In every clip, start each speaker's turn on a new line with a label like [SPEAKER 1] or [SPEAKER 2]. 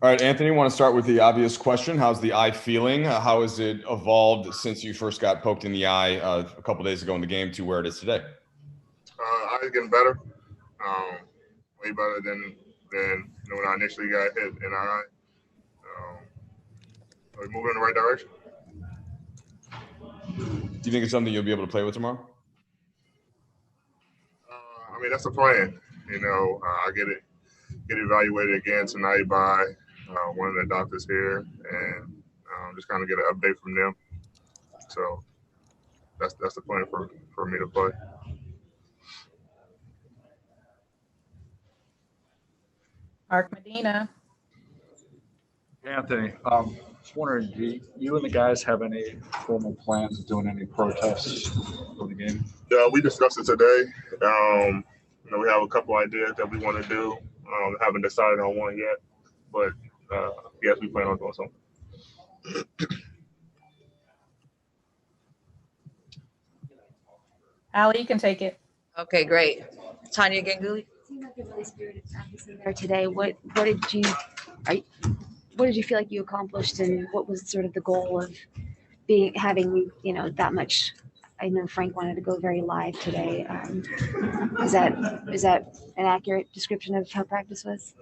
[SPEAKER 1] All right, Anthony, want to start with the obvious question. How's the eye feeling? How has it evolved since you first got poked in the eye a couple days ago in the game to where it is today?
[SPEAKER 2] Eye's getting better, way better than when I initially got hit in the eye. We're moving in the right direction.
[SPEAKER 1] Do you think it's something you'll be able to play with tomorrow?
[SPEAKER 2] That's the plan. I get evaluated again tonight by one of the doctors here, and just kind of get an update from them. So that's the plan for me to play.
[SPEAKER 3] Mark Medina.
[SPEAKER 4] Anthony, just wondering, do you and the guys have any formal plans of doing any protests for the game?
[SPEAKER 2] Yeah, we discussed it today. We have a couple ideas that we want to do. Haven't decided on one yet, but yes, we plan on doing something.
[SPEAKER 3] Allie, you can take it.
[SPEAKER 5] Okay, great. Tanya Ganguly.
[SPEAKER 6] Seemed like a really spirited practice there today. What did you feel like you accomplished, and what was sort of the goal of having that much? I know Frank wanted to go very live today. Is that an accurate description of how practice was?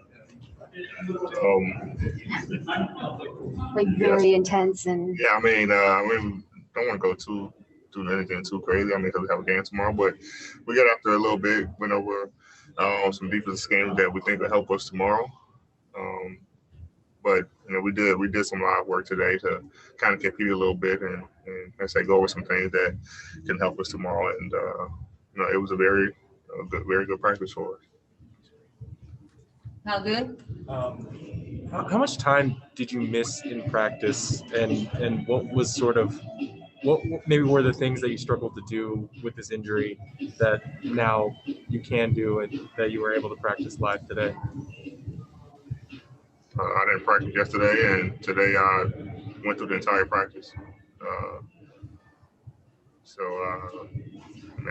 [SPEAKER 6] Like very intense and.
[SPEAKER 2] Yeah, don't want to go too anything too crazy. Because we have a game tomorrow, but we got after a little bit, went over some defensive schemes that we think will help us tomorrow. But we did some live work today to kind of compete a little bit and go over some things that can help us tomorrow. And it was a very good practice for us.
[SPEAKER 5] How good?
[SPEAKER 7] How much time did you miss in practice, and what was what maybe were the things that you struggled to do with this injury that now you can do and that you were able to practice live today?
[SPEAKER 2] I didn't practice yesterday, and today I went through the entire practice.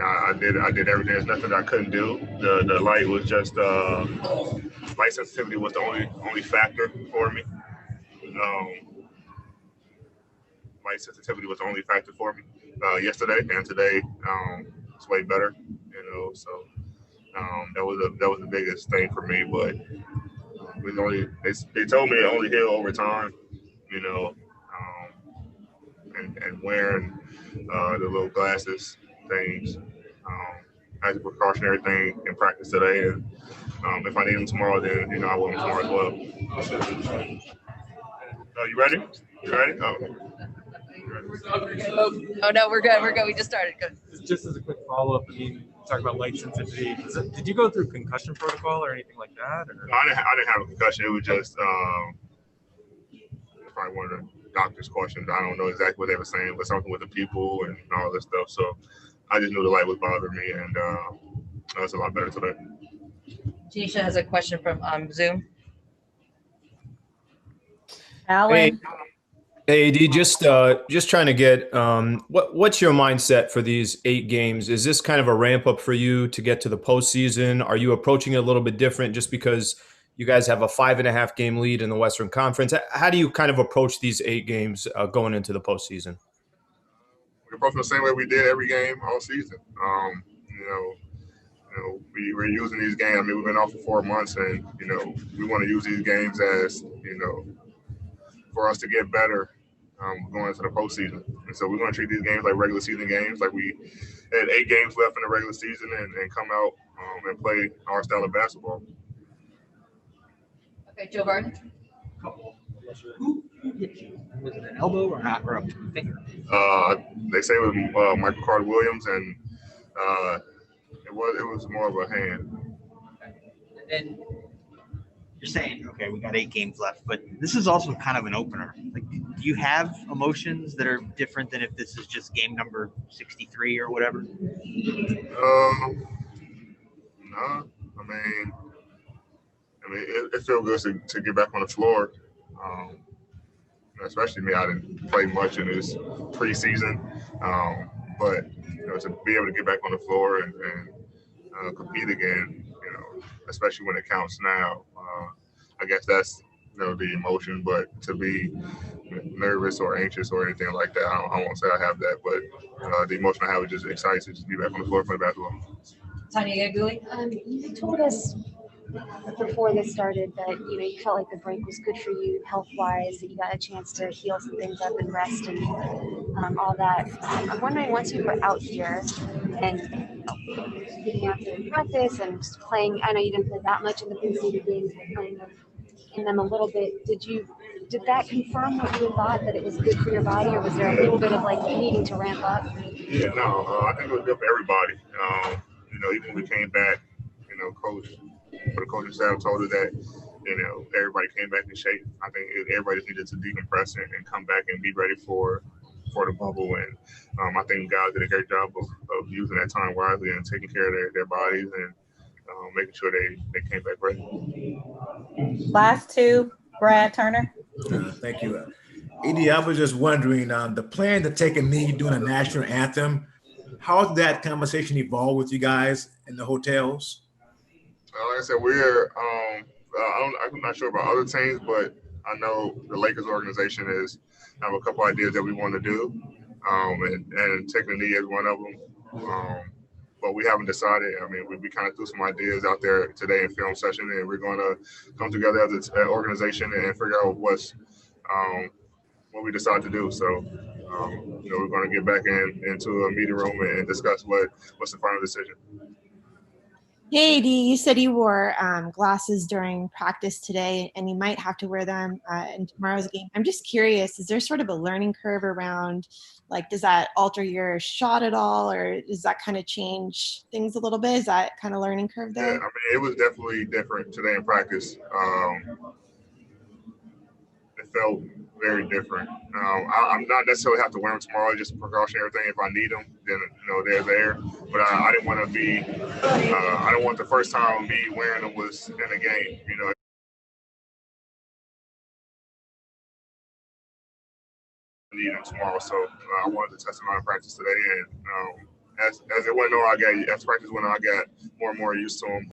[SPEAKER 2] I did everything. There's nothing I couldn't do. The light was just light sensitivity was the only factor for me. Light sensitivity was the only factor for me yesterday, and today it's way better. So that was the biggest thing for me. But they told me it only heal over time. And wearing the little glasses things as a precautionary thing in practice today. And if I need them tomorrow, then I want them tomorrow as well. You ready? You ready? Oh.
[SPEAKER 5] Oh no, we're good. We just started. Good.
[SPEAKER 7] Just as a quick follow-up, talk about light sensitivity. Did you go through concussion protocol or anything like that? Or?
[SPEAKER 2] No, I didn't have a concussion. It was just probably one of the doctor's questions. I don't know exactly what they were saying, but something with the people and all this stuff. So I just knew the light was bothering me, and it's a lot better today.
[SPEAKER 5] Tanisha has a question from Zoom.
[SPEAKER 3] Alan.
[SPEAKER 8] Hey, AD, just trying to get what's your mindset for these 8 games? Is this kind of a ramp up for you to get to the postseason? Are you approaching it a little bit different just because you guys have a 5.5 game lead in the Western Conference? How do you kind of approach these 8 games going into the postseason?
[SPEAKER 2] We approach the same way we did every game all season. We're using these games. We've been off for 4 months, and we want to use these games as for us to get better going into the postseason. And so we're going to treat these games like regular season games, like we had 8 games left in the regular season, and come out and play our style of basketball.
[SPEAKER 5] Okay, Joe Barton.
[SPEAKER 9] Who hit you? Was it an elbow or not, or a finger?
[SPEAKER 2] They say it was Michael Carter Williams, and it was more of a hand.
[SPEAKER 9] Okay. And then you're saying, okay, we got 8 games left, but this is also kind of an opener. Like, do you have emotions that are different than if this is just game number 63 or whatever?
[SPEAKER 2] No. It feels good to get back on the floor. Especially me, I didn't play much in this preseason, but to be able to get back on the floor and compete again, especially when it counts now. I guess that's the emotion, but to be nervous or anxious or anything like that, I won't say I have that, but the emotion I have is just excited to just be back on the floor for the basketball.
[SPEAKER 5] Tanya Ganguli.
[SPEAKER 6] You told us before this started that you felt like the break was good for you health wise, that you got a chance to heal some things up and rest and all that. I'm wondering, once you were out here and getting out there in practice and just playing, I know you didn't play that much in the preseason games, but playing in them a little bit, did that confirm what you thought, that it was good for your body, or was there a little bit of like needing to ramp up?
[SPEAKER 2] Yeah, no, I think it was good for everybody. Even when we came back, the coaching staff told us that, everybody came back in shape. I think everybody just needed to decompress and come back and be ready for the bubble. And I think guys did a great job of using that time wisely and taking care of their bodies and making sure they came back ready.
[SPEAKER 3] Last two, Brad Turner.
[SPEAKER 10] Thank you. Edie, I was just wondering, the plan to take a knee during a national anthem, how did that conversation evolve with you guys in the hotels?
[SPEAKER 2] Like I said, I'm not sure about other teams, but I know the Lakers organization have a couple ideas that we want to do, and taking a knee is one of them. But we haven't decided. I mean, we kind of threw some ideas out there today in film session, and we're going to come together as an organization and figure out what we decide to do. So, we're going to get back into a meeting room and discuss what's the final decision.
[SPEAKER 11] Hey, Dee, you said you wore glasses during practice today, and you might have to wear them in tomorrow's game. I'm just curious, is there sort of a learning curve around, like, does that alter your shot at all, or does that kind of change things a little bit? Is that kind of learning curve there?
[SPEAKER 2] Yeah, I mean, it was definitely different today in practice. It felt very different. I'm not necessarily have to wear them tomorrow, just a precautionary thing. If I need them, then they're there. But I didn't want to be. I don't want the first time me wearing them was in a game. I need them tomorrow, so I wanted to test them out in practice today. And as it went on, as practice went on, I got more and more used to them.